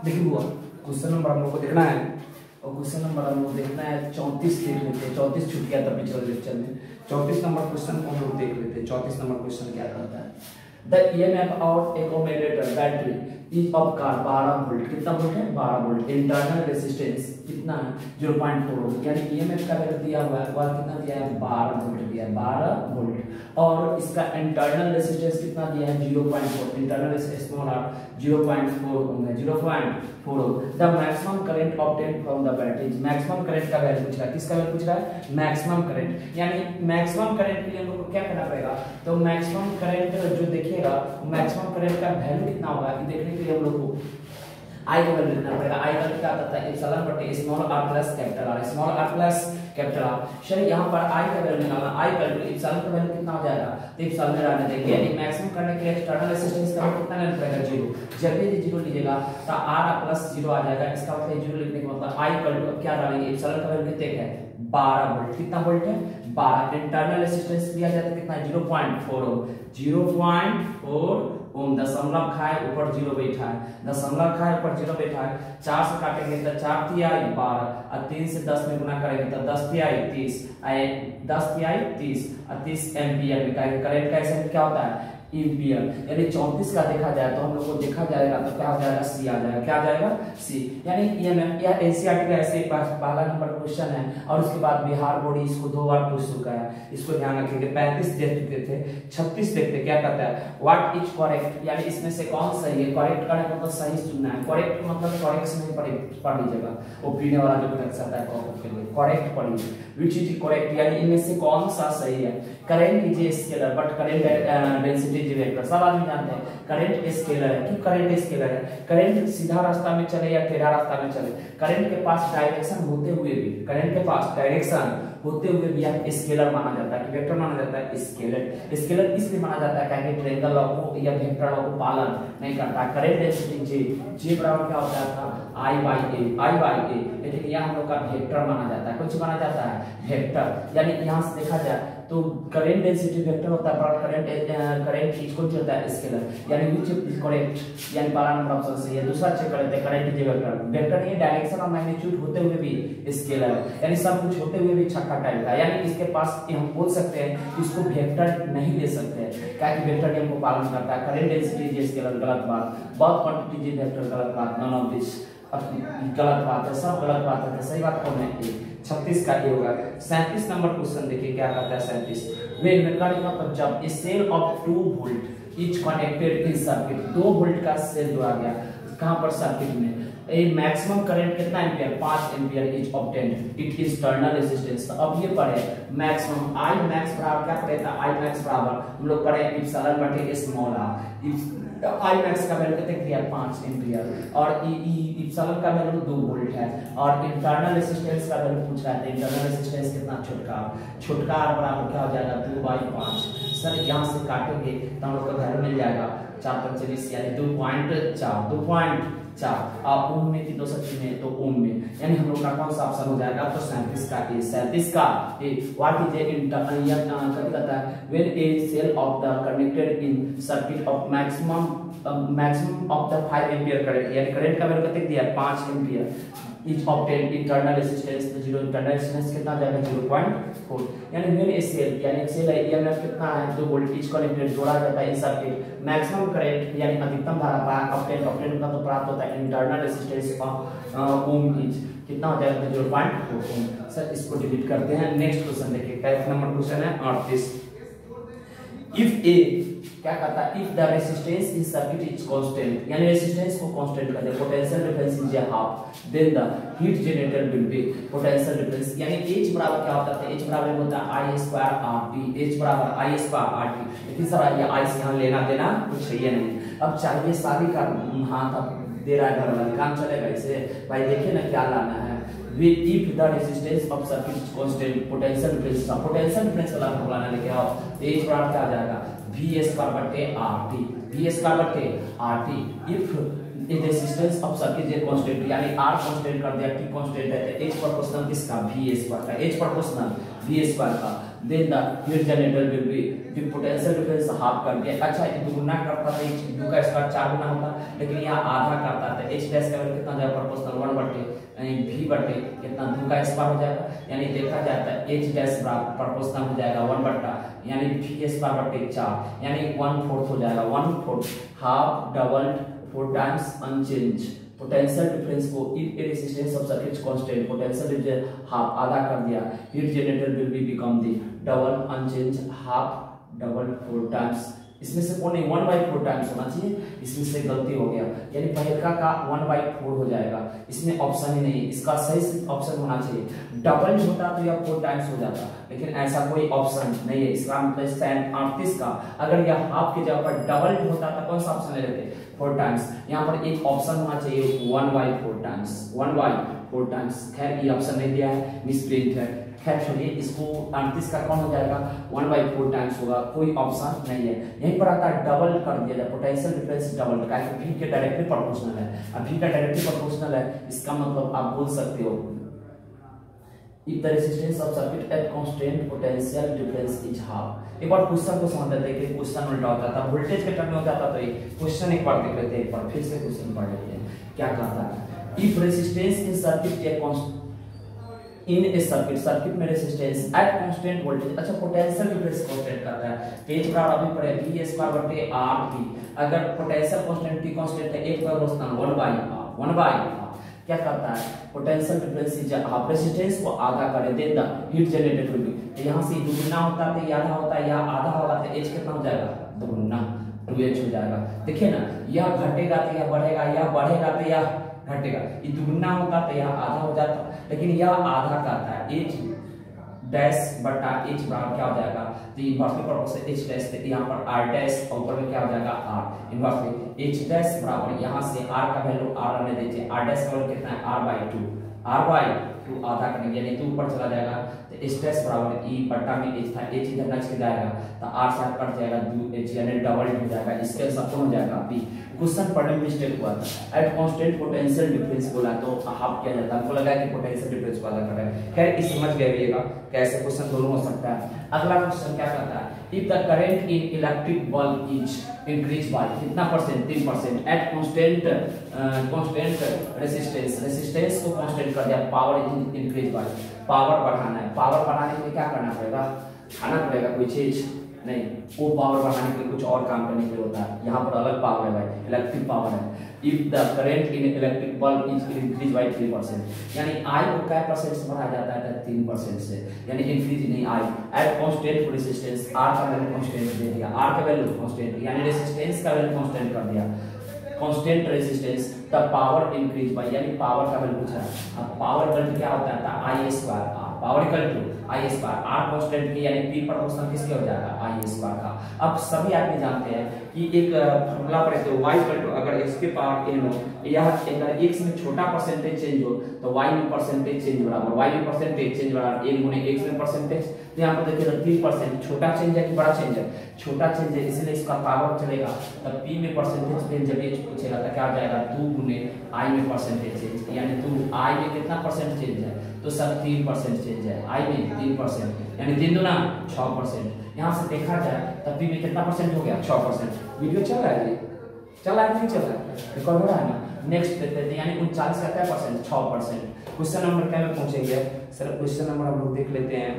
देखिए हुआ question number हम लोग को देखना है, और क्वेश्चन नंबर हम लोग देखना है 34 देख लेते हैं। 34 छूट गया था पिछले लेक्चर में। 34 नंबर क्वेश्चन को हम लोग देख लेते हैं। 34 नंबर क्वेश्चन क्या कहता है, the EMF of accumulator battery is of car 12 volt, कितना वोल्ट है 12 वोल्ट, इंटरनल रेजिस्टेंस कितना है 0.4 वोल्ट, यानी ईएमएफ का वैल्यू दिया हुआ है वह कितना दिया है 12 वोल्ट दिया है 12 वोल्ट, और इसका इंटरनल रेजिस्टेंस कितना दिया है 0.4, internal small r 0.4 the maximum current obtained from the battery, maximum current का वैल्यू पूछ रहा है, किसका वैल्यू पूछ रहा है मैक्सिमम करंट, यानी मैक्सिमम करंट के लिए हम लोग को क्या करना पड़ेगा, तो मैक्सिमम करंट जो देखिएगा मैक्सिमम करंट का वैल्यू कितना होगा ये देखने के लिए हम लोग को आई का वैल्यू लिखना पड़ेगा। आई का क्या आता है एप्सिलॉन बटे small r plus capital r, small r plus capital r। चलिए यहाँ पर आई का वैल्यू निकालना, आई का वैल्यू एप्सिलॉन का वैल्यू कितना हो जाएगा, तो एप्सिलॉन में रहने देंगे, यानी मैक्सिमम करने के लिए एक्सटर्नल रेजिस्टेंस का कितना लेना पड़ेगा 0, जब भी 0 लीजिएगा तो r प्लस 0 आ जाएगा, इसका मतलब 0 लिखने के मतलब आई का वैल्यू क्या डालेंगे, एप्सिलॉन का वैल्यू कितना है 12 वोल्ट, कितना वोल्ट है 12, इंटरनल रेजिस्टेंस दिया जाता है कितना है 0.4 ओम, दशमलव खाए ऊपर 0 बैठा है, दशमलव खाए ऊपर 0 बैठा है, 4 से काटेंगे तो 4 तिहाई 12 और 3 से 10 में गुना करेंगे तो 10 तिहाई 30, 10 तिहाई 30 और 30 एम्पियर निकालेंगे। करंट का ऐसे क्या होता है एम्पियर, यानी 34 का देखा जाए तो हम लोग को देखा जाएगा तो क्या हो जाएगा सी आ जाएगा, क्या आ जाएगा सी, यानी ईएमएफ यह एनसीईआरटी का ऐसे पहला नंबर क्वेश्चन है, और उसके बाद बिहार बोर्ड इसको 2 बार पूछ चुका है, इसको ध्यान रखिएगा। 35 देख चुके थे, 36 देखते क्या कहता है व्हाट इज करेक्ट, यानी इसमें से कौन सही है, करेक्ट करने मतलब सही चुनना है, करेक्ट मतलब करेक्ट नहीं पढ़ लीजिएगा, वो पीने वाला जो परीक्षा आता है के लिए करेक्ट पढ़िए, व्हिच इज करेक्ट, यानी इनमें से कौन सा सही है। Current is a scalar but current density is vector, सब आदमी जानते हैं करंट स्केलर है, क्यों करंट स्केलर है, करंट सीधा रास्ता में चले या टेढ़ा रास्ता में चले, करंट के पास डायरेक्शन होते हुए भी, करंट के पास डायरेक्शन होते हुए भी यह स्केलर माना जाता है कि वेक्टर माना जाता है, स्केलर स्केलर इसलिए माना जाता है क्योंकि ट्रायंगल लॉ को या वेक्टर लॉ को पालन नहीं करता। करंट डेंसिटी जे बराबर क्या होता था आई बाई ए, लेकिन यह हम लोग का वेक्टर माना जाता है, कुछ माना जाता है वेक्टर, यानी यहाँ से देखा जाए तो करंट डेंसिटी वेक्टर होता है पर करंट इक्वल होता है स्केलर, यानी व्हिच इज करेक्ट, यानी पहला नंबर ऑप्शन सही है। दूसरा चेक करते हैं करंट इज वेक्टर, वेक्टर नहीं डायरेक्शन और मैग्नीट्यूड होते हुए भी स्केलर है, यानी सब कुछ होते हुए भी छक्का टाइप का, यानी इसके पास हम बोल सकते हैं इसको वेक्टर नहीं ले सकते हैं क्योंकि वेक्टर नियम को पालन करता है। करंट डेंसिटी इज स्केलर गलत बात, बहुत क्वांटिटी इज वेक्टर गलत बात, नन ऑफ दिस गलत बात है, सब गलत बात है, सही बात कौन है 36 का ये होगा। 37 नंबर क्वेश्चन देखिए क्या कहता है 37, वेन मैकेनिकल मतलब जब a cell of 2 volt is connected in circuit, 2 volt का सेल जोड़ा गया कहां पर सर्किट में, ए मैक्सिमम करंट कितना ampere 5 ampere is obtained, it is internal resistance. तो अब ये पढ़े मैक्सिमम आई मैक्स बराबर क्या पढ़े था, आई मैक्स बराबर हम लोग पढ़े एप्सिलॉन बटे स्मॉल r, आई मैक्स का वैल्यू कितना दिया 5 एम्पियर और एप्सिलॉन का वैल्यू 2 वोल्ट है, और इंटरनल रेजिस्टेंस का वैल्यू पूछ रहा है, इंटरनल रेजिस्टेंस कितना छोटका r बराबर क्या हो जाएगा 2/5। सर यहां से काटेंगे तो हम लोग का वैल्यू मिल जाएगा 4×20 यानी 2.4 ओम में की 200 में तो ओम में, यानी हम लोग का कौन सा ऑप्शन हो जाएगा तो 37 का a what is a internal, या क्या कहता है when a cell of the connected in circuit of maximum of the 5 ampere current, यानी करंट का वैल्यू कितना दिया 5 ampere is obtained, internal resistance तो 0, इंटरनल रेजिस्टेंस कितना आ जाएगा 0.4, यानी व्हेन ए सेल यानी एक सेल है ईएमएफ कितना है 2 वोल्ट इज कनेक्टेड जोड़ा जाता है इन सर्किट, मैक्सिमम करंट यानी अधिकतम धारा ऑब्टेन्ड का तो प्राप्त होता है internal resistance of ohm is कितना हो जाएगा 0.4 ओम। सर इसको डिलीट करते हैं। नेक्स्ट क्वेश्चन देखिए क्या नंबर क्वेश्चन है 38, इफ ए क्या कहता है if the resistance in circuit is constant, यानी रेजिस्टेंस को कांस्टेंट कर दे, potential difference is half, then the heat generated will be potential difference, यानी H बराबर क्या होता है H बराबर होता है I2RT, H बराबर I2RT, लेकिन सर ये I से यहां लेना देना कुछ है नहीं। अब चाहिए शादी का हाथ अब दे रहा है घर वाला, काम चलेगा इसे भाई, देखिए ना क्या लाना है, if the resistance of circuit is constant potential difference का पोटेंशियल डिफरेंस वाला फॉर्मूला लेके आओ, H बराबर क्या आ जाएगा V² बटे RT, if resistance of circuit जे कांस्टेंट यानी R कांस्टेंट कर दिया T कांस्टेंट है, H प्रोपोर्शनल किसका V² का, H प्रोपोर्शनल V² का, then the heat generator will be potential difference half कर दिया। अच्छा ये दुगुना करता था, u का स्क्वायर 4 गुना होता, लेकिन यहाँ आधा करता था। h डैश का वैल्यू कितना हो जाएगा प्रोपोर्शनल 1 बटे यानी v बटे कितना 2 का स्क्वायर हो जाएगा, यानी देखा जाता है h डैश बराबर प्रोपोर्शनल हो जाएगा 1 बटा यानी v स्क्वायर बटे 4 यानी 1/4 हो जाएगा। 1/4 half double 4 times unchanged potential difference को if a resistance of circuit constant potential difference half आधा कर दिया। Heat generator will be become the double unchanged half double 4 times, इसमें से कौन नहीं 1/4 टाइम्स होना चाहिए, इसमें से गलती हो गया यानी पहले का 1/4 हो जाएगा, इसमें ऑप्शन ही नहीं, इसका सही ऑप्शन होना चाहिए। डबल होता तो यह 4 टाइम्स हो जाता, लेकिन ऐसा कोई ऑप्शन नहीं है। इसका मतलब 38 का अगर यह हाफ की जगह पर डबल होता तो कौन सा ऑप्शन ले लेते 4 टाइम्स। यहाँ पर एक ऑप्शन होना चाहिए 1/4 टाइम्स 1/4 टाइम्स। खैर ये ऑप्शन नहीं दिया है, मिसप्रिंट है। खैर छोड़िए, इसको 38 का कौन हो जाएगा 1/4 टाइम्स होगा, कोई ऑप्शन नहीं है। यहीं पर आता है डबल कर दिया जाए पोटेंशियल डिफरेंस डबल का, v के डायरेक्टली प्रोपोर्शनल है। अब v का डायरेक्टली प्रोपोर्शनल है, इसका मतलब आप बोल सकते हो if the resistance of circuit at constant potential difference is half। एक बार क्वेश्चन को समझ लेते हैं कि क्वेश्चन उल्टा होता था, वोल्टेज के टर्म में हो जाता तो ये क्वेश्चन एक बार देख लेते हैं, एक बार फिर से क्वेश्चन पढ़ लेते हैं क्या कहता है। if resistance in circuit in a circuit में रेजिस्टेंस एट कांस्टेंट वोल्टेज, अच्छा पोटेंशियल डिफरेंस कांस्टेंट करता है, पेज पर अभी पढ़े v स्क्वायर बटे r p, अगर पोटेंशियल कांस्टेंट t कांस्टेंट है एक पर रोस्टन 1/r क्या करता है potential difference is half, resistance को आधा करे then the heat generated will be, यहां से दुगुना होता है या आधा होता है, या आधा होगा तो h कितना हो जाएगा दुगुना 2h हो जाएगा। देखिए ना, यह घटेगा तो यह बढ़ेगा, यह बढ़ेगा तो यह घटेगा, ये दुगुना होता तो यह आधा हो जाता, लेकिन यह आधा करता है h डैश बटा h बराबर क्या हो जाएगा, तो इनवर्सली प्रोपोर्शनल h डैश, तो यहाँ पर r डैश और ऊपर में क्या हो जाएगा r इनवर्सली h डैश बराबर यहाँ से r का वैल्यू r रहने दीजिए, r डैश का वैल्यू कितना है r/2 आधा करेंगे यानी 2 ऊपर चला जाएगा, तो h डैश बराबर e बटा में h था, h इधर न चला जाएगा तो r साथ कट जाएगा 2h यानी डबल हो जाएगा, इसके सब हो जाएगा p। क्वेश्चन पढ़ने में मिस्टेक हुआ था, एट कांस्टेंट पोटेंशियल डिफरेंस बोला तो हाफ किया जाता है, हमको लगा कि पोटेंशियल डिफरेंस को अलग कर रहा है। खैर इस समझ गए रहिएगा कैसे क्वेश्चन दोनों हो सकता है। अगला क्वेश्चन क्या कहता है, if the current in electric bulb is increase by कितना परसेंट 3% एट कांस्टेंट रेजिस्टेंस को कांस्टेंट कर दिया, पावर इंक्रीज बाय, पावर बढ़ाना है, पावर बढ़ाने के लिए क्या करना पड़ेगा, खाना पड़ेगा कोई चीज नहीं, वो पावर बढ़ाने के लिए कुछ और काम करने के लिए होता है, यहाँ पर अलग पावर है भाई, इलेक्ट्रिक पावर है। If the current in electric bulb is increase by 3%, यानी I को क्या परसेंट से बढ़ाया जाता है 3% से, यानी इंक्रीज नहीं I at constant resistance, R का वैल्यू कांस्टेंट दे दिया, R का वैल्यू कांस्टेंट यानी रेजिस्टेंस का वैल्यू कांस्टेंट कर दिया, constant resistance the power increase by, यानी पावर का वैल्यू पूछा है। अब पावर वैल्यू क्या होता है I square R, power equal to I square, R constant की यानी P प्रोपोर्शनल किसके हो जाएगा I स्क्वायर का। अब सभी आदमी जानते हैं कि एक फॉर्मूला पढ़े थे y इक्वल टू अगर x के पावर n हो, यह अगर x में छोटा परसेंटेज चेंज हो तो y में परसेंटेज चेंज बराबर, y में परसेंटेज चेंज बराबर n गुने x में परसेंटेज, तो यहाँ पर देखिए 3% छोटा चेंज है कि बड़ा चेंज है, छोटा चेंज है इसलिए इसका पावर चलेगा, तब p में परसेंटेज चेंज जब h पूछेगा तो क्या हो जाएगा 2 गुने I में परसेंटेज चेंज, यानी 2 I में कितना परसेंट चेंज है तो सब 3% चेंज है, I में 3% यानी 3 दूना 6%। यहाँ से देखा जाए तब p में कितना परसेंट हो गया 6%। वीडियो चल रहा है, चल रहा है नहीं चल रहा है, रिकॉर्ड हो रहा है ना। नेक्स्ट देखते हैं, यानी 39 का क्या परसेंट 6%। क्वेश्चन नंबर क्या में पहुंचेंगे सर, क्वेश्चन नंबर हम लोग देख लेते हैं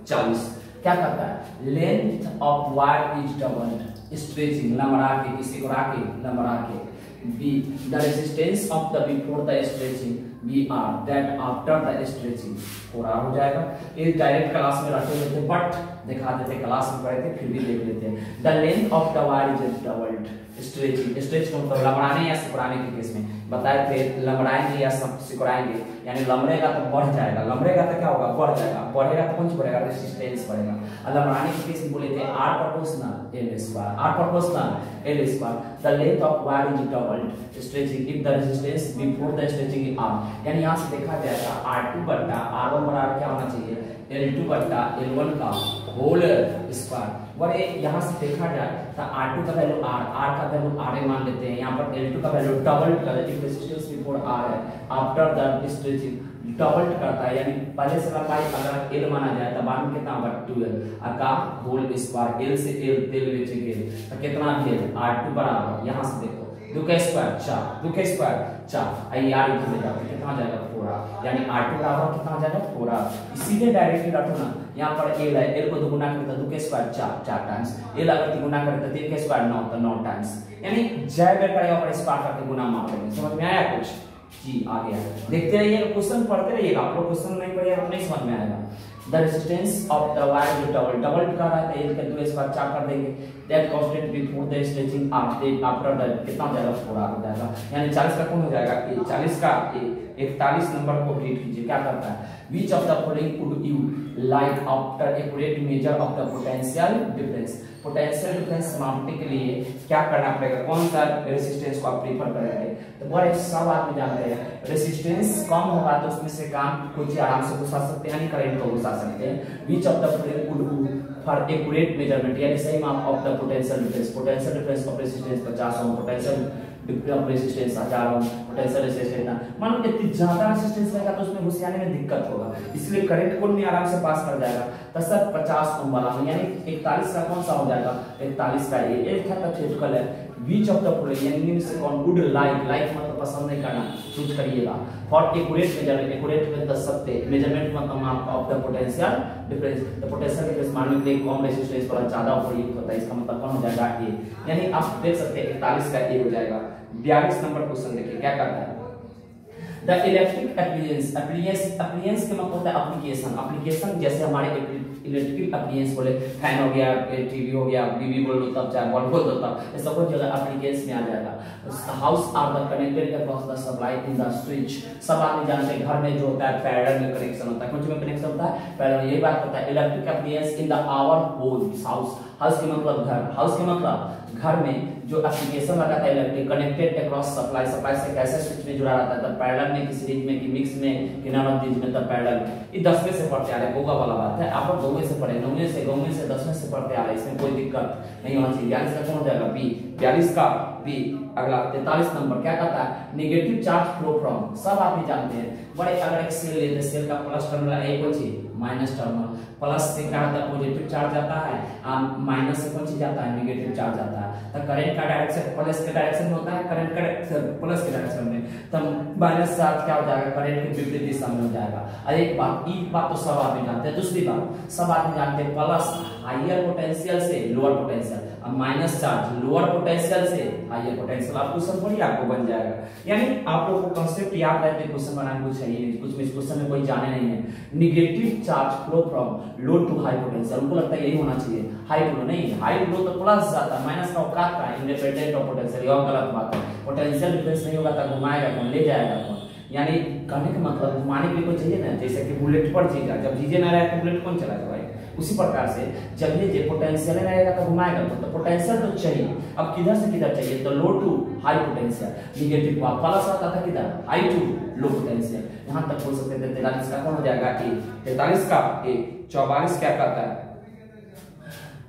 40। क्या कहता है, length of wire is doubled, stretching लंबड़ा के, किसी को राके लंबड़ा के, be the resistance of the before the stretching VR that after the stretching पूरा हो जाएगा। ये डायरेक्ट क्लास में रखे हुए थे बट दिखा देते, क्लास में पढ़े थे फिर भी देख लेते हैं। The length of the wire is doubled, stretching, stretch को मतलब लंबड़ाने या सिकुड़ाने के केस में बताए थे, लंबड़ाएंगे या सिकुड़ाएंगे, यानी लंबड़ेगा तो बढ़ जाएगा, लंबड़ेगा तो क्या होगा बढ़ जाएगा, बढ़ेगा तो कौन सी बढ़ेगा रेजिस्टेंस बढ़ेगा, और लंबड़ाने के केस में बोले थे R proportional L square, R proportional L square. The length of wire is doubled, stretching if the resistance before the stretching is R, यानी यहाँ से देखा जाएगा R2 बटा R1 बराबर क्या होना चाहिए L2 बटा L1 का होल स्क्वायर, बड़े यहाँ से देखा जाए तो R2 का वैल्यू R का वैल्यू RA मान लेते हैं। यहाँ पर L2 का value double resistance before R है, आफ्टर द स्ट्रेचिंग डबल करता है, यानी पहले से लंबाई अगर L माना जाए तो बाद में कितना होगा 12 का होल स्क्वायर, L से L तेल बेचेंगे तो कितना भेल R2 बराबर यहाँ से देखो 2 का स्क्वायर 4, 2 का स्क्वायर 4 आई R इधर ले जाओ कितना हो जाएगा 4, यानी R2 बराबर कितना हो जाएगा 4। इसीलिए डायरेक्टली रखो ना, यहाँ पर L है, L को 2 गुना करें तो 2 का स्क्वायर 4 टाइम्स, L अगर 3 गुना करें तो 3 का स्क्वायर 9 तो 9 टाइम्स, यानी जय बेर करेगा पर स्क्वायर करके गुना मार देंगे। समझ में आया कुछ जी? आ गया। देखते रहिएगा, क्वेश्चन पढ़ते रहिएगा, आप लोग क्वेश्चन नहीं पढ़िएगा नहीं समझ में आएगा। The resistance of the wire जो डबल कर रहा है तो L के 2 स्क्वायर 4 कर देंगे, that constant before the stretching after the कितना हो जाएगा 4 हो जाएगा, यानी 40 का कौन हो जाएगा 40 का 41 नंबर को रीड कीजिए। क्या करता है, विच of the following would you like after accurate measure of the potential difference. Potential difference मापने के लिए क्या करना पड़ेगा, कौन सा रेजिस्टेंस को आप प्रीफर करेंगे? तो बड़े सब आदमी जानते हैं रेजिस्टेंस कम होगा तो उसमें से काम कुछ आराम से घुसा सकते हैं, यानी करंट को घुसा सकते हैं। Which of the following would for accurate measurement, यानी सही माप of the potential difference, potential difference of resistance 50 ohm, potential resistance 1000 ohm, potential resistance मान लो इतनी ज्यादा रेजिस्टेंस रहेगा तो उसमें घुसाने में दिक्कत होगा, इसलिए करंट को भी आराम से पास कर जाएगा। तो सर 50 ओम वाला में यानी 41 का कौन सा हो जाएगा 41 का ये था का थ्योरेटिकल है। बीच ऑफ द फॉलोइंग यानी निम्न से कौन वुड लाइक मतलब पसंद नहीं करना चूज करिएगा फॉर एक्यूरेट मेजरमेंट, एक्यूरेट में दस सकते मेजरमेंट मतलब माप of the potential difference, the potential difference मानने के लिए कम रेजिस्टेंस पर ज्यादा प्रयुक्त होता है, इसका मतलब कौन हो जाएगा ए, यानी आप देख सकते हैं 41 का ए हो जाएगा। 42 नंबर क्वेश्चन देखिए क्या करता है, द इलेक्ट्रिक एप्लियंस, एप्लियंस के मतलब होता है एप्लीकेशन जैसे हमारे इलेक्ट्रिक एप्लियंस बोले फैन हो गया, टीवी हो गया, बीबी बोल दो तब चाहे बल्ब बोल दो तब, ये सब कुछ जगह एप्लीकेंस में आ जाएगा। House are the connected across the supply in the switch, सब आदमी जानते हैं घर में जो होता है पैरेलल में कनेक्शन होता है, कौन सी में कनेक्शन होता है पैरेलल, यही बात होता है। Electric appliances in the our house, house के मतलब घर, हाउस के मतलब घर में जो एप्लीकेशन लगाता है electric connected across supply, supply से कैसे स्विच में जुड़ा रहता है, तब पैरेलल में कि सीरीज में कि मिक्स में कि नॉन सीरीज में, तब पैरेलल में। ये 10वें से पढ़ते आ रहे होगा वाला बात है, आप लोग 2वें से पढ़े, 9वें से 10वें से पढ़ते आ रहे, इसमें कोई दिक्कत नहीं होना चाहिए। 42 का कौन हो जाएगा बी, 42 का बी। अगला 43 नंबर क्या कहता है, नेगेटिव चार्ज फ्लो फ्रॉम, सब आप ही जानते हैं बड़े, अगर एक सेल लेते सेल का प्लस टर्मिनल एक को चीज माइनस टर्मिनल, प्लस से क्या होता है पॉजिटिव चार्ज आता है, माइनस से कौन चीज आता है नेगेटिव चार्ज आता है। तो करंट का डायरेक्शन प्लस के डायरेक्शन में होता है, करंट का प्लस के डायरेक्शन में, तब माइनस चार्ज क्या हो जाएगा करंट के विपरीत दिशा में हो जाएगा। और एक बात तो सब आदमी जानते हैं, दूसरी बात सब आदमी जानते हैं प्लस हायर पोटेंशियल से लोअर पोटेंशियल, अब माइनस चार्ज लोअर पोटेंशियल से हायर पोटेंशियल, आप क्वेश्चन पढ़िए आपको बन जाएगा। यानी आप लोगों को कांसेप्ट याद रहते क्वेश्चन बनाने को चाहिए, कुछ इस क्वेश्चन में कोई जाने नहीं है। Negative charge flow from low to high potential, उनको लगता है यही होना चाहिए, हाई टू नहीं, हाई टू तो प्लस जाता है, माइनस का औकात का इंडिपेंडेंट ऑफ पोटेंशियल, ये गलत बात है। पोटेंशियल डिफरेंस नहीं होगा तो घुमाएगा कौन, ले जाएगा कौन, यानी कहने का मतलब घुमाने के लिए कोई चाहिए ना, जैसे कि बुलेट पर जीगा, जब जीजे ना रहे तो बुलेट कौन चलाएगा भाई, उसी प्रकार से जब ये पोटेंशियल रहेगा तो घुमाएगा तो पोटेंशियल तो चाहिए। अब किधर से किधर चाहिए, तो लो टू हाई पोटेंशियल, नेगेटिव का प्लस आता था किधर हाई टू लो पोटेंशियल, यहां तक बोल सकते थे। 43 का कौन हो जाएगा ए, 43 का ए। 44 क्या कहता है,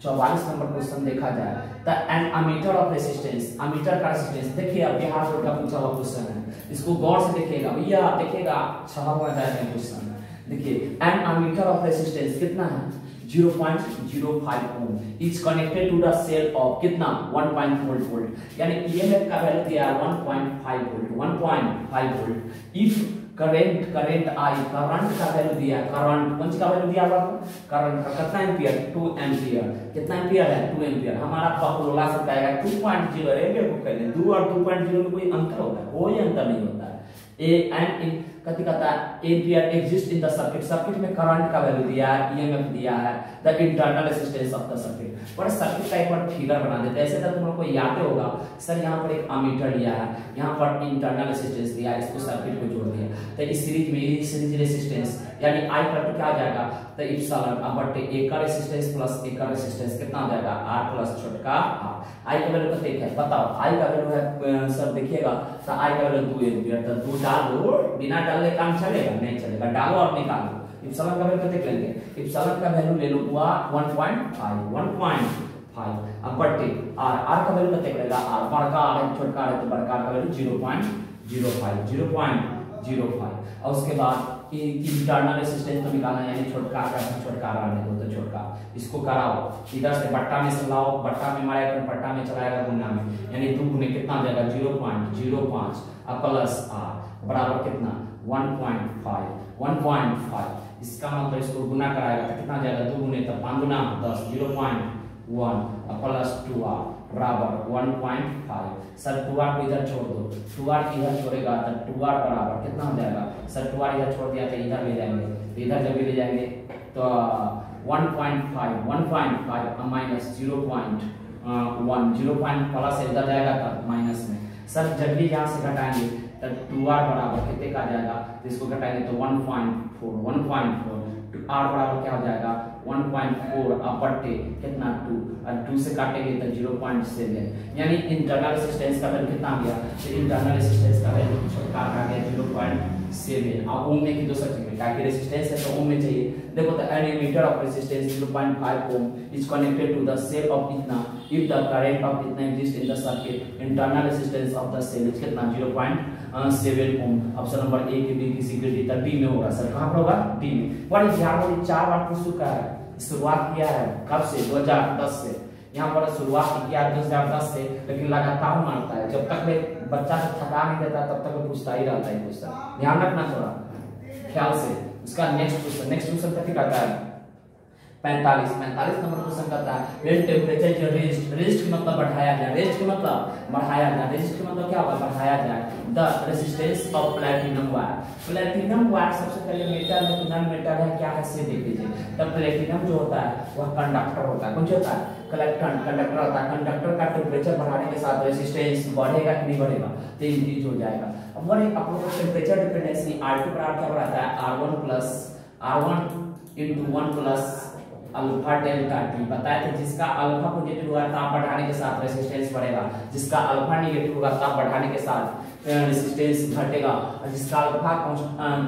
44 नंबर क्वेश्चन देखा जाए the an ammeter of resistance, ammeter का रेजिस्टेंस देखिए, अब बिहार बोर्ड का पूछा हुआ क्वेश्चन है, इसको गौर से देखिएगा भैया, देखिएगा 6वां जाएगा क्वेश्चन। देखिए एन अमीटर ऑफ रेजिस्टेंस कितना है 0.05 ohm is connected to the cell of कितना 1.4 वोल्ट, यानी ईएमएफ का वैल्यू दिया है 1.5 volt, 1.5 volt. If current I, current का वैल्यू दिया, करंट कौन सा वैल्यू दिया हुआ, करंट का कितना एम्पियर 2 एम्पियर, कितना एम्पियर है 2 एम्पियर। हमारा फॉर्मूला से आएगा 2.0 है, देखो पहले 2 और 2.0 में कोई अंतर होता है, कोई अंतर नहीं होता है। ए एंड कथी कहता है ampere exist in the circuit, circuit में करंट का वैल्यू दिया है, ईएमएफ दिया है, the internal resistance of the circuit. पर सर्किट का एक बार फिगर बना देते हैं, ऐसे तो तुम लोग को याद होगा सर, यहाँ पर एक अमीटर लिया है, यहाँ पर इंटरनल रेजिस्टेंस दिया है, इसको सर्किट को जोड़ दिया, तो इस सीरीज में ये सीरीज रेजिस्टेंस यानी आई पर क्या आ जाएगा, तो इप्सिलॉन बटे ए का रेजिस्टेंस प्लस ए का रेजिस्टेंस कितना आ जाएगा आर प्लस छोटका आर। आई का वैल्यू कितना है बताओ, आई का वैल्यू है सर देखिएगा, तो आई का वैल्यू 2 एम्पियर, तो 2 डालो, बिना डालने काम चलेगा नहीं चलेगा, डालो और निकालो, इप्सिलॉन का वैल्यू कितने लेंगे, इप्सिलॉन का वैल्यू ले लो 1.5 अपर टी आर का वैल्यू कितने करेगा, आर बड़का आर है छोटका आर है तो बड़का का वैल्यू 0.05 और उसके बाद इंटरनल रेजिस्टेंस तो निकालना यानी छोटका का छोटका रहने दो तो छोटका इसको कराओ इधर से बट्टा में से लाओ, बट्टा में मारेगा बट्टा में चलाएगा गुना में यानी 2 गुने कितना आ जाएगा 0.05 प्लस आर बराबर कितना 1.5 इसका मतलब इसको गुना कराएगा तो कितना आ जाएगा 2 गुने तो 5 गुना 10 0.1 प्लस 2r बराबर 1.5 सर 2r को इधर छोड़ दो 2r इधर छोड़ेगा तो 2r बराबर कितना हो जाएगा सर 2r इधर छोड़ दिया तो इधर ले जाएंगे तो इधर जब ले जाएंगे तो 1.5 माइनस 0.1 प्लस इधर जाएगा तब माइनस में सर जब भी यहाँ से घटाएंगे तो 2r बराबर कितने का आ जाएगा तो इसको घटाएंगे तो 1.4 आर बराबर क्या हो जाएगा 1.4 अपर टे कितना 2 और 2 से काटेंगे तो 0.7 यानी इंटरनल रेजिस्टेंस का वैल्यू कितना आ गया तो इंटरनल रेजिस्टेंस का वैल्यू छोटा आ गया 0.7 और ओम में की दो सकते हैं क्या रेजिस्टेंस है तो ओम में चाहिए देखो तो ammeter of resistance 0.5 ohm is connected to the cell of इतना if the current of इतना exist in the circuit internal resistance of the cell is कितना 0.7 ओम ऑप्शन नंबर ए के बी किसी के डी तक डी में होगा sir कहां पर होगा डी में बड़ी ध्यान वाली 4 बार पूछ चुका है शुरुआत किया है कब से 2010 से यहाँ पर शुरुआत किया 2010 से लेकिन लगातार मारता है जब तक बच्चा से थका नहीं देता तब तक वो पूछता ही रहता है क्वेश्चन ध्यान रखना थोड़ा ख्याल से। इसका नेक्स्ट क्वेश्चन कथी करता है 45 नंबर क्वेश्चन करता है व्हेन टेंपरेचर इज रेज्ड का मतलब बढ़ाया जाए रेज्ड का मतलब बढ़ाया जाए रेज्ड का मतलब क्या होगा बढ़ाया जाए the resistance of platinum wire सबसे पहले मेटल है नॉन मेटल है क्या है से देख लीजिए तब प्लैटिनम जो होता है वह कंडक्टर होता है कौन होता है कंडक्टर होता है कंडक्टर का टेंपरेचर बढ़ाने के साथ रेजिस्टेंस बढ़ेगा कि नहीं बढ़ेगा तो इंक्रीज हो जाएगा। अब बड़े आप लोगों को टेंपरेचर डिपेंडेंसी R2 बराबर क्या बढ़ाता है R1 into 1 plus alpha delta T बताया था जिसका अल्फा पॉजिटिव होगा ताप बढ़ाने के साथ रेजिस्टेंस बढ़ेगा जिसका अल्फा नेगेटिव होगा ताप बढ़ाने के साथ रेजिस्टेंस घटेगा और जिसका अल्फा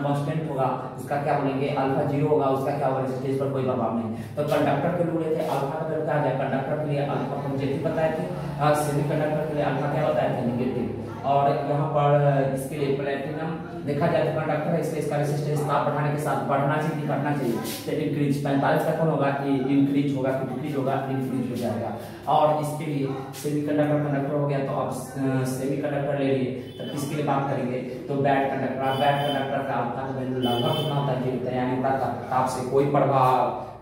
कांस्टेंट होगा उसका क्या बोलेंगे अल्फा 0 होगा उसका क्या होगा रेजिस्टेंस पर कोई प्रभाव नहीं। तो कंडक्टर के लिए थे अल्फा का वैल्यू क्या आ जाए कंडक्टर के लिए अल्फा पॉजिटिव बताए थे और सेमीकंडक्टर के लिए अल्फा क्या बताया था नेगेटिव और यहाँ पर इसके लिए प्लैटिनम देखा जाए तो कंडक्टर है इसलिए इसका रेजिस्टेंस ताप बढ़ाने के साथ बढ़ना चाहिए घटना चाहिए तो इंक्रीज 45 का कौन होगा कि इंक्रीज होगा कि डिक्रीज होगा इंक्रीज हो जाएगा। और इसके लिए सेमीकंडक्टर हो गया तो अब सेमीकंडक्टर ले लिए तो किसके लिए बात करेंगे तो बैड कंडक्टर का अल्फा का वैल्यू लगभग कितना होता है यानी ताप से कोई प्रभाव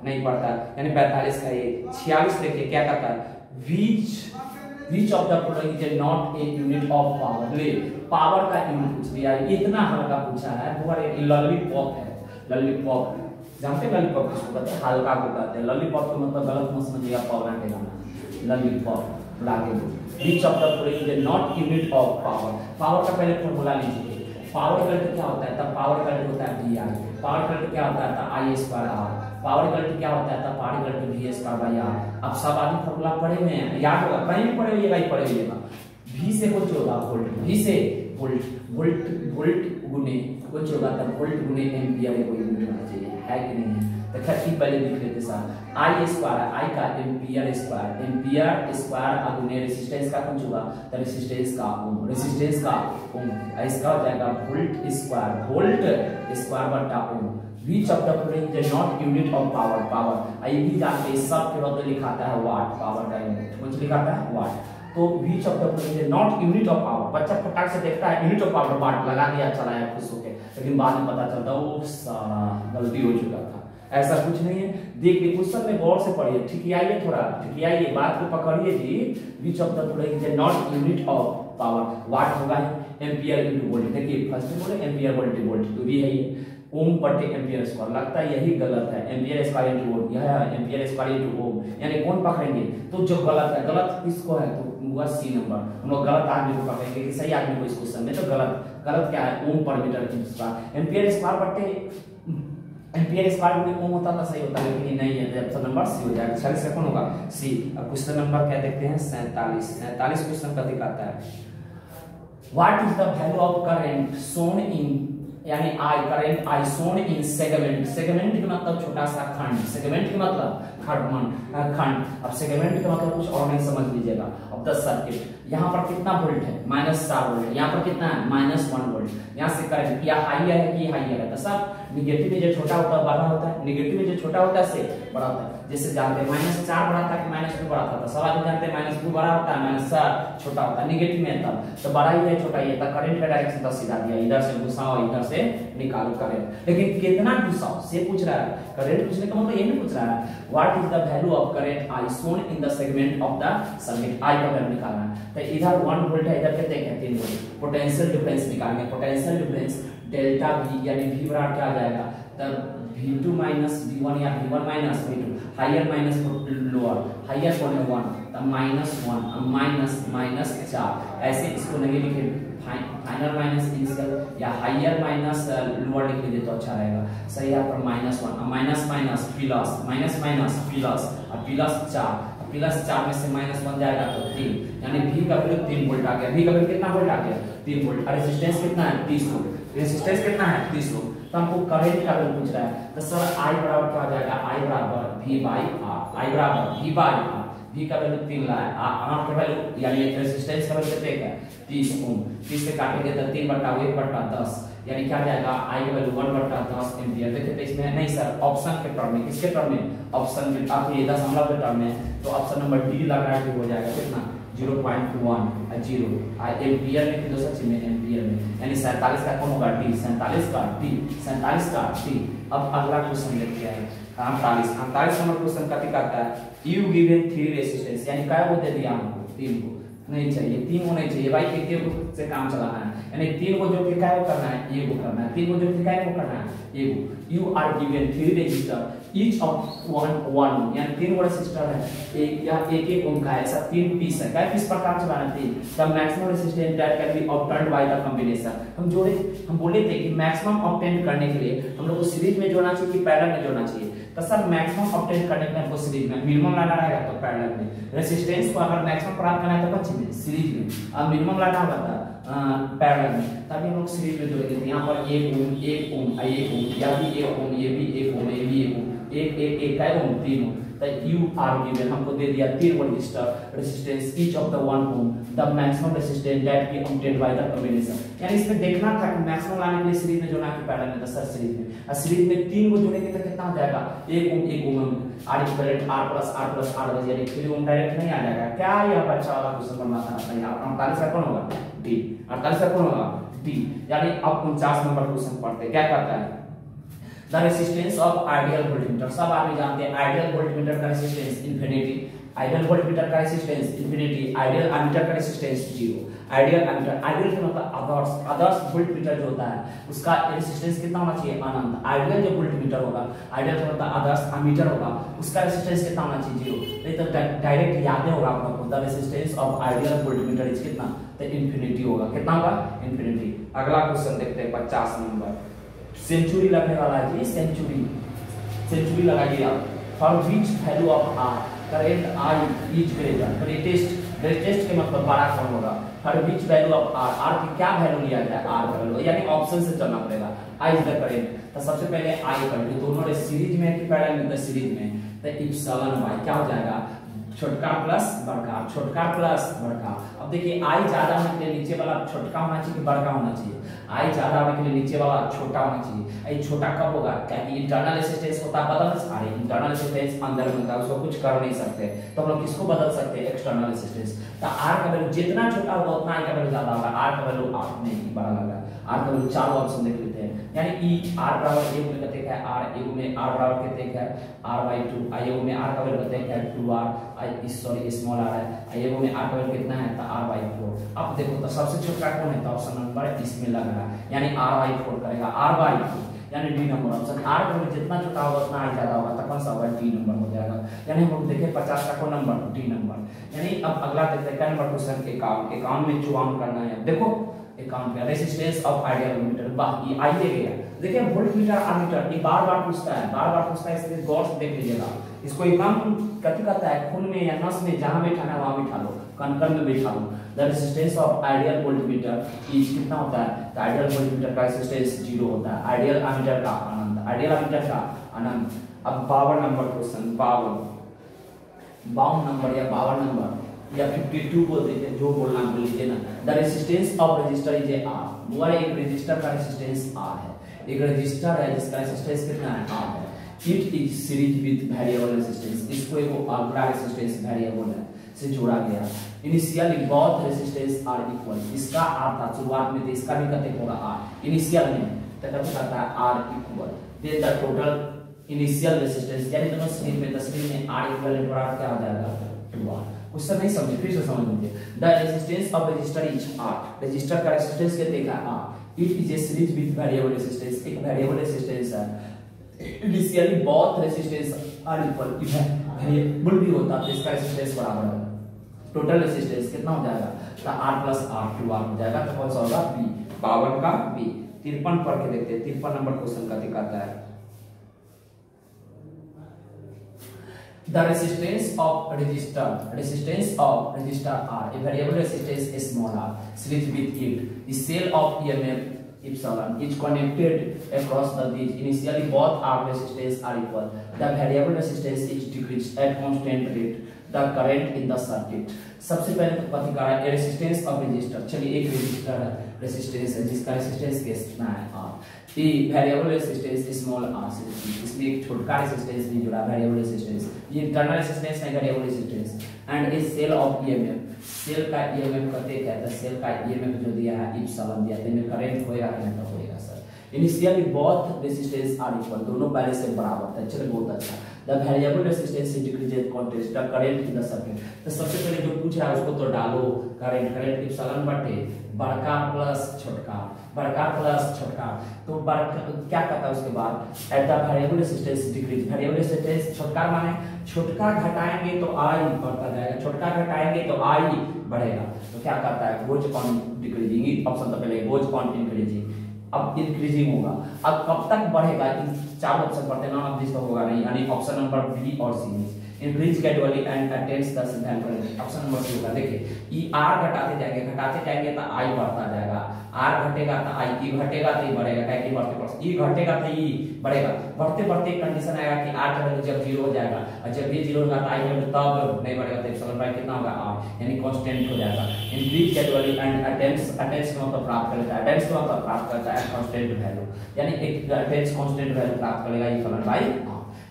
नहीं पड़ता यानी 45 का ये 46 देखिए क्या कहता है Which of the following is not a unit of power? ले पावर का यूनिट पूछ दिया इतना हल्का पूछा है लॉलीपॉप है लॉलीपॉप जानते हैं लॉलीपॉप किसको कहते हैं हल्का को कहते हैं लॉलीपॉप का मतलब गलत मत समझिएगा पावर के गाना लॉलीपॉप लागे Which of the following is not unit of power? Power का पहले फॉर्मूला लीजिए पावर इक्वल क्या होता है तब पावर इक्वल होता है VI पावर इक्वल क्या होता है तब I²R पावर इक्वल क्या होता है तब पावर इक्वल V²R। अब सब आदमी फॉर्मूला पढ़े हुए हैं याद होगा कहीं भी पढ़े हुए पढ़ेगा V से कुछ होगा वोल्ट V से वोल्ट गुने कुछ होगा तब वोल्ट गुने एम्पियर कोई यूनिट होना चाहिए है कि नहीं है तो खैर पहले लिख लेते साथ I² का एम्पियर स्क्वायर गुने रेजिस्टेंस का कुछ होगा तो रेजिस्टेंस का ओम इसका हो जाएगा वोल्ट स्क्वायर बटा ओम। Which of the following is not unit of power? ये भी जानते हैं सब के बदले लिखाता है वाट पावर का यूनिट कुछ लिखाता है वाट तो which of the following is not unit of power बच्चा फटाक से देखता है यूनिट ऑफ पावर वाट लगा दिया चलाया खुश होके लेकिन बाद में पता चलता वो सारा गलती हो चुका था ऐसा कुछ नहीं है। देखिए क्वेश्चन में गौर से पढ़िए ठिकियाइए बात को पकड़िए जी which of the following is not unit of power वाट होगा एम्पियर इनटू वोल्ट देखिए फर्स्ट में बोले एम्पियर वोल्ट तो भी है ये ओम बटे एम्पियर स्क्वायर लगता है यही गलत है एम्पियर स्क्वायर इनटू वोल्ट यह है एम्पियर स्क्वायर इनटू ओम यानी कौन पकड़ेंगे तो जो गलत है गलत किसको है तो हुआ सी नंबर हम लोग गलत आदमी को पकड़ेंगे कि सही आदमी को इस क्वेश्चन में तो गलत क्या है ओम पर मीटर स्क्वायर एम्पियर स्क्वायर बटे एम्पियर स्क्वायर में ओम होता था सही होता लेकिन ये नहीं है ऑप्शन नंबर सी हो जाएगा 46 से कौन होगा सी। अब क्वेश्चन नंबर क्या देखते हैं 47 क्वेश्चन का दिखाता है what is the value of current shown in यानी I current I shown in segment, segment का मतलब छोटा सा खंड, सेगमेंट का मतलब खंड। अब सेगमेंट का मतलब कुछ और नहीं समझ लीजिएगा। अब द सर्किट यहाँ पर कितना वोल्ट है, -4 वोल्ट, यहाँ पर कितना है -1 वोल्ट। यहाँ से करंट या हाइयर है कि हाइयर है, तो सब निगेटिव में जो छोटा होता है बड़ा होता है, निगेटिव में जो छोटा होता है से बड़ा होता है। जैसे जानते हैं -4 बड़ा था कि -2 बड़ा था, तो सब आदमी जानते हैं -2 बड़ा होता है, -4 छोटा होता है। निगेटिव में तब तो बड़ा ही है छोटा ही है, तो करंट का डायरेक्शन तो सीधा दिया, इधर से घुसाओ इधर से निकालो करंट। लेकिन कितना घुसाओ से पूछ रहा है, करंट पूछने का मतलब ये नहीं पूछ रहा है what is the value of current I shown in the segment of the circuit, I का वैल्यू निकालना है। तो इधर 1 वोल्ट है, इधर कितने हैं 3 वोल्ट। पोटेंशियल डिफरेंस निकालेंगे, पोटेंशियल डिफरेंस डेल्टा V यानी V बराबर क्या आ जाएगा, तब V2 माइनस V1 या V1 minus V2, higher minus lower, higher कौन है 1, तब -1 -4, ऐसे इसको नहीं लिखे, फाइनल माइनस इनिशियल या हायर माइनस लोअर लिख लीजिए तो अच्छा रहेगा। सही यहाँ पर -1 minus minus plus, minus minus plus और प्लस 4, प्लस 4 में से -1 जाएगा तो 3, यानी V का वैल्यू 3 वोल्ट आ गया। V का वैल्यू कितना वोल्ट आ गया 3 वोल्ट। रेजिस्टेंस कितना है 30 वोल्ट, रेजिस्टेंस कितना है 30 वोल्ट। तो हमको करंट का वैल्यू पूछ रहा है, तो सर I बराबर क्या हो जाएगा, I बराबर V/R, I बराबर V/R, V का वैल्यू 3 ला है, R का वैल्यू यानी रेजिस्टेंस का वैल्यू कितने का 30 ओम, 30 से काटेंगे तो 3/1/10, यानी क्या जाएगा I का वैल्यू 1/10 एम्पीयर। देखिए तो इसमें नहीं सर ऑप्शन के टर्म में, किसके टर्म में, ऑप्शन में आप ये दशमलव के टर्म में, तो ऑप्शन नंबर डी लग रहा है कि हो जाएगा कितना 0.10 एम्पीयर में, कि दूसरा चीज में एम्पीयर में, यानी 47 का कौन होगा डी, 47 का डी, 47 का डी। अब अगला क्वेश्चन देखते हैं 48 नंबर क्वेश्चन का कहता है यू गिवन 3 रेजिस्टेंस, यानी क्या वो दे दिया हमको 3 को नहीं चाहिए, 3 को नहीं चाहिए भाई, एक से काम चलाना है, यानी 3 को जो क्लिक है वो करना है, ये को करना है, 3 को जो क्लिक है वो करना है, ये को। You are given 3 resistor each of 1 यानी 3 वो रेजिस्टर है, एक या एक ओम का है, ऐसा 3 पीस है, क्या पीस पर काम चलाना है 3। The maximum resistance that can be obtained by the combination, हम बोले थे कि मैक्सिमम ऑब्टेन करने के लिए हम लोग को सीरीज में जोड़ना चाहिए कि पैरेलल में जोड़ना चाहिए। तो सर मैक्सिमम ऑब्टेन करने के लिए हमको सीरीज में, मिनिमम लाना रहेगा तो पैरेलल में, रेजिस्टेंस को अगर मैक्सिमम प्राप्त करना है तो कौन में सीरीज में, अब मिनिमम लाना होगा था पैरेलल में, तभी हम लोग सीरीज में जोड़ेंगे। यहाँ पर 1 ओम 1 ओम 1 ओम, या भी 1 ओम, ये भी 1 ओम, ये भी 1 ओम, 1 1 ओम 3 ओम। तो यू आर गिवन हमको दे दिया 3 resistor resistance each of the 1 ohm, the maximum resistance that be obtained by the combination, यानी इसमें देखना था कि मैक्सिमम लाने के लिए सीरीज में जोड़ना है कि पैरेलल में, तो सर सीरीज में। और सीरीज में 3 को जोड़ेंगे तो कितना हो जाएगा 1 ओम 1 ओम, R equivalent R plus R plus R बजे यानी 3 ओम डायरेक्ट नहीं आ जाएगा। क्या यह बच्चा वाला क्वेश्चन बनना था अपना, यहाँ 48 का कौन होगा डी, 48 का कौन होगा डी। यानी अब 49 नंबर क्वेश्चन पढ़ते हैं, क्या कहता है the resistance of ideal voltmeter, सब आदमी जानते हैं आइडियल वोल्टमीटर का रेजिस्टेंस इंफिनिटी, आइडियल वोल्टमीटर का रेजिस्टेंस इंफिनिटी, आइडियल एमीटर का रेजिस्टेंस 0। आइडियल एमीटर, आइडियल का मतलब आदर्श वोल्टमीटर जो होता है उसका रेजिस्टेंस कितना होना चाहिए अनंत। आइडियल जो वोल्टमीटर होगा, आइडियल का मतलब आदर्श एमीटर होगा, उसका रेजिस्टेंस कितना होना चाहिए 0। नहीं तो डायरेक्ट याद होगा आप लोगों को, the resistance of ideal voltmeter is कितना, तो इंफिनिटी होगा, कितना होगा इंफिनिटी। अगला क्वेश्चन देखते हैं 50 नंबर, सेंचुरी लगने वाला है जी, सेंचुरी लगाइए आप। For which value of R current I is greater, greatest के मतलब बड़ा कौन होगा। For which value of R, R की क्या वैल्यू लिया गया है, आर का वैल्यू यानी ऑप्शन से चलना पड़ेगा। आई इज द करंट, तो सबसे पहले आई का वैल्यू दोनों सीरीज में कि पैरेलल में, सीरीज में, तो इप्सिलॉन वाई क्या हो जाएगा छोटका प्लस बड़का, छोटका प्लस बड़का। अब देखिए आई ज्यादा होने के लिए नीचे वाला छोटका होना चाहिए कि बड़का होना चाहिए, आई ज्यादा होने के लिए नीचे वाला छोटा होना चाहिए। आई छोटा कब होगा, क्या इंटरनल रेजिस्टेंस होता है बदल, अरे इंटरनल रेजिस्टेंस अंदर में होता है, उसको कुछ कर नहीं सकते, तो हम लोग किसको बदल सकते हैं एक्सटर्नल रेजिस्टेंस। तो आर का वैल्यू जितना छोटा होगा उतना आई का वैल्यू ज्यादा होगा, आर का वैल्यू 8 नहीं बड़ा लगा, आर का वैल्यू 4 ऑप्शन देख लेते हैं, यानी ई आर बराबर एक में कहते हैं आर, एक में आर बराबर कहते हैं r/2, एक में आर का वैल्यू कहते हैं 2r, सॉरी स्मॉल आर है, एक में आर का वैल्यू कितना है तो r/4। अब देखो तो सबसे छोटा कौन है, तो ऑप्शन नंबर इसमें लग रहा है, यानी r/4 करेगा, r/4 यानी डी नंबर ऑप्शन। आर का वैल्यू जितना छोटा होगा उतना आई ज्यादा होगा, तो कौन सा होगा डी नंबर हो जाएगा। यानी हम लोग देखें 50 का कौन नंबर डी नंबर। यानी अब अगला देखते हैं क्या नंबर क्वेश्चन 51 में 54 करना है। देखो काउंट किया। रेजिस्टेंस ऑफ आइडियल वोल्टमीटर, वाह ये आइए गया। देखिए वोल्टमीटर आमीटर ये बार बार पूछता है, इसलिए गौर से देख लीजिएगा। इसको एकदम कथी कहता है, खून में या नस में जहां बैठाना है वहां बैठा लो, कण में बैठा लो। The resistance of ideal voltmeter is कितना होता है, तो आइडियल वोल्टमीटर का रेजिस्टेंस 0 होता है, आइडियल एमीटर का अनंत, आइडियल एमीटर का अनंत। अब 52 नंबर क्वेश्चन, 52 नंबर या 52 नंबर या 52 बोल दीजिए, जो बोलना बोल लीजिए ना। The resistance of resistor is A R, वो एक रजिस्टर का रेजिस्टेंस आर है, एक रजिस्टर है जिसका रेजिस्टेंस कितना है, आर है। It is series with variable resistance, इसको एक अल्फा रेजिस्टेंस वेरिएबल है से जोड़ा गया। Initially both resistance are equal, इसका आर था शुरुआत में, तो इसका भी कते होगा आर इनिशियल में, तो कते करता है R equal. Then the total initial resistance, यानी दोनों सीरीज में, तस्वीर में आर इक्वल बराबर क्या हो जाएगा, 2r। उससे नहीं समझे, फिर से समझ लीजिए। The resistance of resistor is R, resistor का रेजिस्टेंस कितने का R. It is a series with variable resistance, एक वेरिएबल रेजिस्टेंस है। Initially both resistance are equal, variable भी होता तो इसका रेजिस्टेंस बराबर है। टोटल रेजिस्टेंस कितना हो जाएगा, तो r प्लस r 2r हो जाएगा, तो कौन सा होगा, b, 52 का b। 53 पढ़ के देखते हैं, 53 नंबर क्वेश्चन का दिखाता है। The resistance of resistor R, a variable resistance small r, series with it. The cell of EMF epsilon is connected across these. Initially, both R resistance are equal. The variable resistance is decreased at constant rate. The current in the circuit. सबसे पहले तो पता करा है resistance of register. चलिए एक register है, resistance है जिसका रेजिस्टेंस कितना है, R। T variable resistance small r से, इसमें एक छोटा रेजिस्टेंस भी जुड़ा, वेरिएबल रेजिस्टेंस, ये इंटरनल रेजिस्टेंस है, variable resistance. And a cell of EMF, cell का ईएमएफ कहते हैं, तो सेल का ईएमएफ जो दिया है इप्सिलॉन दिया है, इनमें करंट होएगा कि नहीं होएगा sir. Initially both resistance are equal, दोनों पहले से बराबर था, चलिए बहुत अच्छा। The variable resistance is decreases contest the current in the circuit, तो सबसे पहले जो पूछ रहा है उसको तो डालो, करंट इप्सिलॉन बटे बड़का प्लस छोटका, बड़का प्लस छोटका, तो बड़का क्या कहता है उसके बाद, at the variable resistance decrease, variable resistance छोटका माने छोटका घटाएंगे तो आई बढ़ता जाएगा, छोटका घटाएंगे तो आई बढ़ेगा, तो क्या करता है, गोज ऑन डिक्रीजिंग, ऑप्शन तो पहले गोज ऑन इंक्रीजिंग, अब इंक्रीजिंग होगा। अब कब तक बढ़ेगा, इन चार ऑप्शन पढ़ते हैं, नॉन ऑफ दिस तो होगा नहीं, यानी ऑप्शन नंबर बी और C. Increase gradually and attains the signal current, option number C होगा। देखिए ई आर घटाते जाएंगे तो आई बढ़ता जाएगा, आर घटेगा तो आई, ई घटेगा तो ई बढ़ेगा, क्या कि बढ़ते बढ़ते ई घटेगा तो ई बढ़ेगा, बढ़ते बढ़ते एक कंडीशन आएगा कि आर का वैल्यू जब 0 हो जाएगा, और जब ये 0 होगा तो आई वैल्यू तब नहीं बढ़ेगा, तो इप्सिलॉन बाय कितना होगा, आर, यानी कांस्टेंट हो जाएगा। Increase gradually and attains, attains का मतलब प्राप्त करता है, अटेन्स का मतलब प्राप्त करता है कांस्टेंट वैल्यू, यानी एक अटेन्स कांस्टेंट वैल्यू प्राप्त करेगा epsilon by R.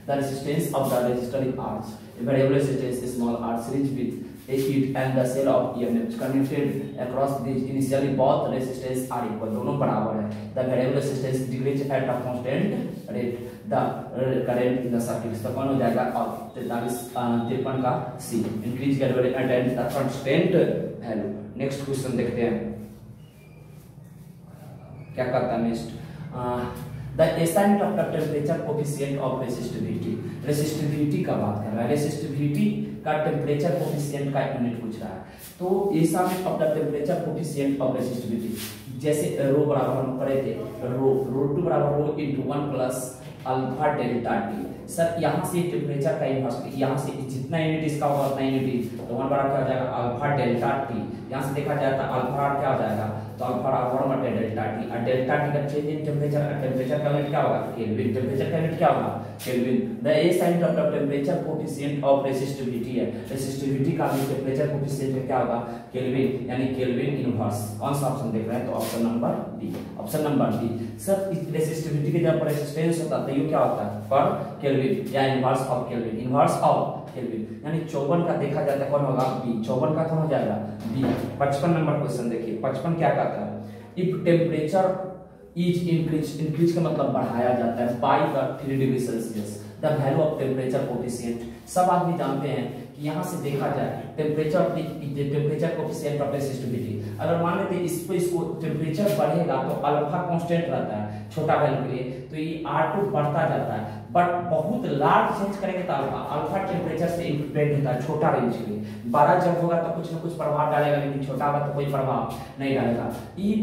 The resistance of the resistor is R. A variable resistance is small r series with a sheet and the cell of EMF connected across these. Initially, both resistance are equal. दोनों बराबर है. The variable resistance decreases at a constant rate. The current in the circuit. तो कौन हो जाएगा? और 53 का C. Increase gradually at the constant value. Next question देखते हैं. क्या करता है next? The assignment of the temperature coefficient of resistivity. Resistivity का बात कर रहा है, रेसिस्टिविटी का टेम्परेचर कोफिशिएंट का यूनिट पूछ रहा है। तो assignment of the temperature coefficient of resistivity, जैसे रो बराबर हम पढ़े थे, रो2 बराबर रो into 1 plus alpha delta T. Sir यहाँ से टेम्परेचर का इनवर्स, यहाँ से जितना यूनिट इसका होगा उतना यूनिट, तो 1 बराबर क्या हो जाएगा, अल्फा डेल्टा टी। यहाँ से देखा जाए तो अल्फा क्या हो जाएगा, तो अल्फा बराबर बटे डेल्टा टी, और डेल्टा टी का चेंज इन टेम्परेचर, टेम्परेचर का यूनिट क्या होगा, केल्विन, टेम्परेचर का यूनिट क्या होगा, kelvin. The assignment of the temperature coefficient of resistivity है, रेसिस्टिविटी का भी टेम्परेचर कोफिशिएंट में क्या होगा, केल्विन, यानी केल्विन इनवर्स। कौन सा ऑप्शन देख रहे हैं, तो option number D, option number D. Sir इस रेसिस्टिविटी के जब रेजिस्टेंस होता है तो ये क्या होता है, पर केल्विन या inverse of kelvin, inverse of kelvin, यानी 54 का देखा जाता है कौन होगा, बी, 54 का कौन हो जाएगा, बी। 55 नंबर क्वेश्चन देखिए, 55 क्या कहता है, if temperature is increase, increase का मतलब बढ़ाया जाता है by 3 degree Celsius, the value of temperature coefficient. सब आदमी जानते हैं कि यहाँ से देखा जाए टेम्परेचर कोएफिशिएंट ऑफ रेसिस्टिविटी, अगर मान लेते इसको टेम्परेचर बढ़ेगा तो अल्फा कांस्टेंट रहता है छोटा वैल्यू के लिए, तो ये R2 बढ़ता जाता है, बट बहुत लार्ज चेंज करेंगे तो अल्फा टेम्परेचर से इंक्रीमेंट होता है छोटा रेंज के लिए। बड़ा जब होगा तो कुछ ना कुछ प्रभाव डालेगा, लेकिन छोटा होगा तो कोई प्रभाव नहीं डालेगा। ये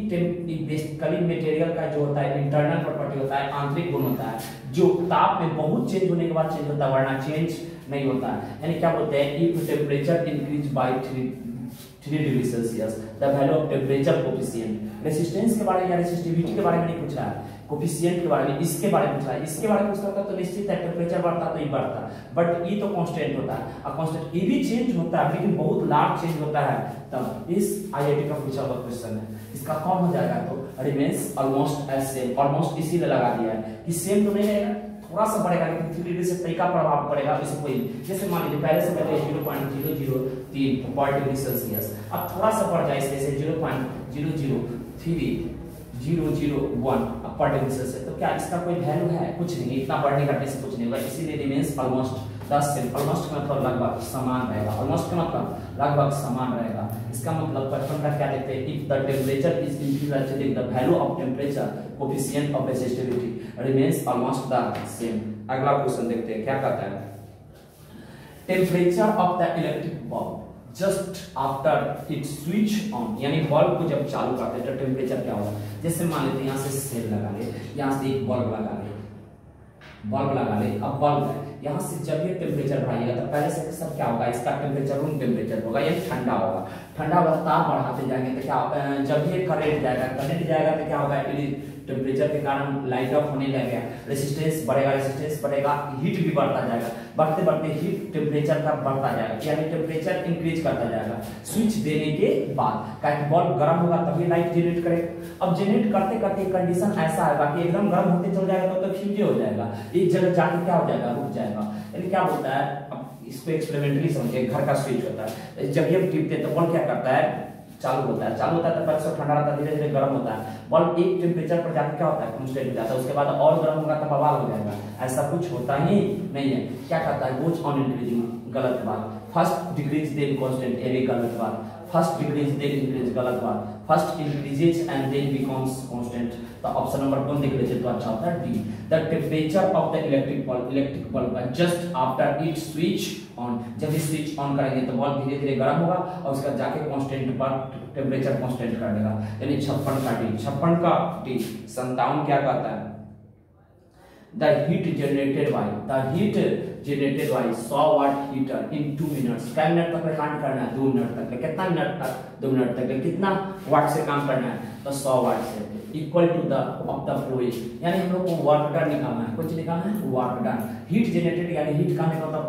बेसिकली मटेरियल का जो होता है इंटरनल प्रॉपर्टी होता है, आंतरिक गुण होता है, जो ताप में बहुत चेंज होने के बाद चेंज होता है, वरना चेंज नहीं होता है। यानी क्या बोलते हैं, if temperature increase by 3 degree Celsius the value of temperature coefficient, resistance के बारे में या रेसिस्टिविटी के बारे में नहीं पूछ रहा है, कोएफिशिएंट के बारे में, इसके बारे में पूछ रहा है। इसके बारे में पूछता होता तो निश्चित है टेम्परेचर बढ़ता तो ही बढ़ता, बट ये तो कांस्टेंट होता है, और कांस्टेंट ये भी चेंज होता है लेकिन बहुत लार्ज चेंज होता है। तब इस आईआईटी का पूछा हुआ क्वेश्चन है, इसका कौन हो जाएगा, तो remains almost as same, almost इसीलिए लगा दिया है कि सेम तो नहीं रहेगा, थोड़ा सा बढ़ेगा, लेकिन 3 डिग्री से तरीका प्रभाव पड़ेगा। इसे कोई जैसे मान लीजिए पहले से पहले 0.003 पर डिग्री सेल्सियस, अब थोड़ा सा बढ़ जाए इससे 0.0030001 पर डिग्री सेल्सियस, तो क्या इसका कोई वैल्यू है, कुछ नहीं, इतना बढ़ने घटने से कुछ नहीं होगा, इसीलिए रिमेन्स ऑलमोस्ट 10 से, ऑलमोस्ट का मतलब लगभग समान रहेगा, ऑलमोस्ट का मतलब लगभग समान रहेगा। इसका मतलब क्वेश्चन का क्या देखते हैं, if the temperature is increasing the value of temperature coefficient of resistivity remains almost the same. अगला क्वेश्चन देखते हैं क्या कहता है, temperature of the electric bulb just after it switch on, यानी बल्ब को जब चालू करते हैं तो टेम्परेचर क्या होगा। जैसे मान लेते हैं यहाँ से सेल लगा ले, यहाँ से एक बल्ब लगा ले, अब बल्ब है, यहाँ से जब ये टेम्परेचर बढ़ाइएगा तो पहले से सब क्या होगा, इसका टेम्परेचर रूम टेम्परेचर होगा, ये ठंडा होगा, ठंडा होगा ताप बढ़ाते जाएंगे तो क्या, जब ये करंट जाएगा तो क्या होगा, टेम्परेचर के कारण लाइट ऑफ होने लगेगा, रेजिस्टेंस बढ़ेगा, हीट भी बढ़ता जाएगा, बढ़ते बढ़ते हीट टेम्परेचर का बढ़ता जाएगा, यानी टेम्परेचर इंक्रीज करता जाएगा स्विच देने के बाद, क्योंकि बल्ब गर्म होगा तभी लाइट जनरेट करेगा। अब जनरेट करते करते कंडीशन ऐसा आएगा कि एकदम गर्म होते चल जाएगा तो फ्यूज हो जाएगा, एक जगह जाके क्या हो जाएगा, रुक जाएगा। यानी क्या बोलता है, अब इसको एक्सपेरिमेंटली समझिए, घर का स्विच होता है, जब ये टिपते तो बल्ब क्या करता है, चालू होता है तो पहले से ठंडा रहता है, धीरे धीरे गर्म होता है, बल्ब एक टेम्परेचर पर जाकर क्या होता है, कांस्टेंट हो जाता है, उसके बाद और गर्म होगा तो बवाल हो जाएगा, ऐसा कुछ होता ही नहीं है। क्या कहता है, गोज ऑन इंक्रीजिंग, गलत बात, फर्स्ट डिक्रीज देन कांस्टेंट, ये भी गलत बात, फर्स्ट डिक्रीज देन इंक्रीज, गलत बात, first increases and then becomes constant, तो ऑप्शन नंबर 2 देख लीजिए तो अच्छा होता है D. The temperature of the electric bulb just after it switch on, जब इस स्विच ऑन करेंगे तो बल्ब धीरे धीरे गर्म होगा और उसका जाके कांस्टेंट पर टेम्परेचर कांस्टेंट कर देगा, यानी 56 का डी, 56 का डी। 57 क्या कहता है, the heat generated by 100 watt heater in 2 minutes, क्या मिनट तक काम करना है, 2 मिनट तक, कितना मिनट तक, 2 मिनट तक, कितना वाट से काम करना है, तो 100 वाट से, equal to the of the flow, यानी हम लोग को वर्क डन निकालना है, कुछ निकालना है, वर्क डन, हीट जनरेटेड यानी हीट का मतलब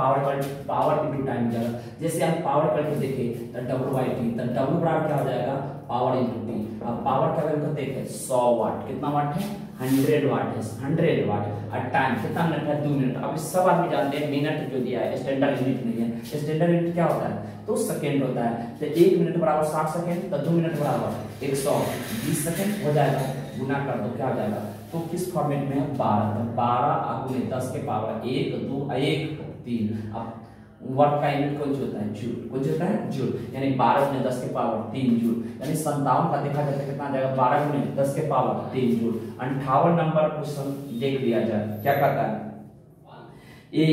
पावर इनटू टाइम जाएगा। जैसे हम पावर करके देखें तो W/T, तो W बराबर क्या हो जाएगा, पावर इनटू टी। अब पावर का वैल्यू देखें 100 वाट, कितना वाट है, 100 वाट है, 100 वाट, और टाइम कितना मिनट है, 2 मिनट। अब सब आदमी जानते हैं मिनट जो दिया है स्टैंडर्ड यूनिट नहीं है, स्टैंडर्ड यूनिट क्या होता है, तो सेकंड होता है, तो 1 मिनट बराबर 60 सेकंड, तो 2 मिनट बराबर 120 सेकंड हो जाएगा, गुना कर दो क्या हो जाएगा, तो किस फॉर्मेट में है, 12 गुने 10 के पावर 1 2 1 3। अब वर्क का यूनिट कौन होता है, जूल, कौन होता है, जूल, यानी 12 गुने 10 के पावर 3 जूल, यानी 57 का देखा जाता है कितना जाएगा, 12 गुने 10 के पावर 3 जूल। 58 नंबर क्वेश्चन देख लिया जाए, क्या कहता है, ए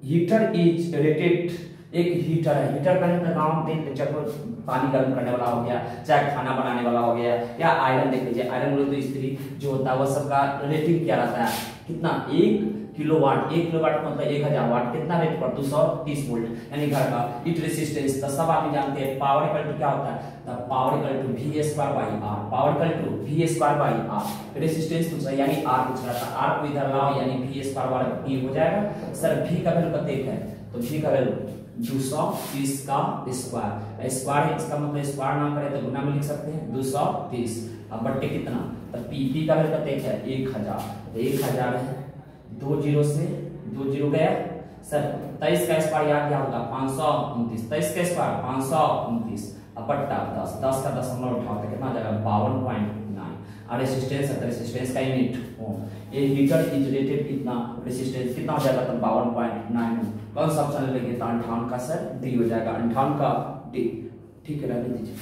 हीटर इज रेटेड, एक हीटर है, हीटर का मतलब गाँव में चलो पानी गर्म करने वाला हो गया, चाहे खाना बनाने वाला हो गया, या आयरन देख लीजिए, आयरन बोले तो स्त्री जो होता है वह सबका रेटिंग क्या रहता है, कितना, 1 किलोवाट, 1 किलोवाट मतलब 1000 वाट, कितना रेट पर 230 वोल्ट, यानी घर का इट रेसिस्टेंस, तो सब आप जानते हैं पावर इक्वल टू क्या होता है, power equal to V² by R, power equal to V² by R, resistance पूछ रहा है यानी R पूछ रहा था, R को इधर लाओ यानी V² बाई E हो जाएगा। सर V का वैल्यू कितना है, तो V का वैल्यू 230 का स्क्वायर, स्क्वायर है इसका मतलब स्क्वायर ना करे तो गुना में लिख सकते हैं 230, अब बट्टे कितना, तो P का वैल्यू कितना है 1000, तो 1000 है, 2 0 से 2 0 गया, सर 23 का स्क्वायर याद क्या होगा 529, 23 का स्क्वायर 529, अब बट्टा 10, 10 का दशमलव उठाओ तो कितना आ जाएगा 52.9। और रेसिस्टेंस है तो रेसिस्टेंस का यूनिट ओम। ये हीटर इज रेटेड इतना रेसिस्टेंस कितना हो जाएगा तो 52.9 ओम। कौन सा ऑप्शन लेंगे तो 58 का सर डी हो जाएगा, 58 का डी। ठीक है, रहने दीजिए।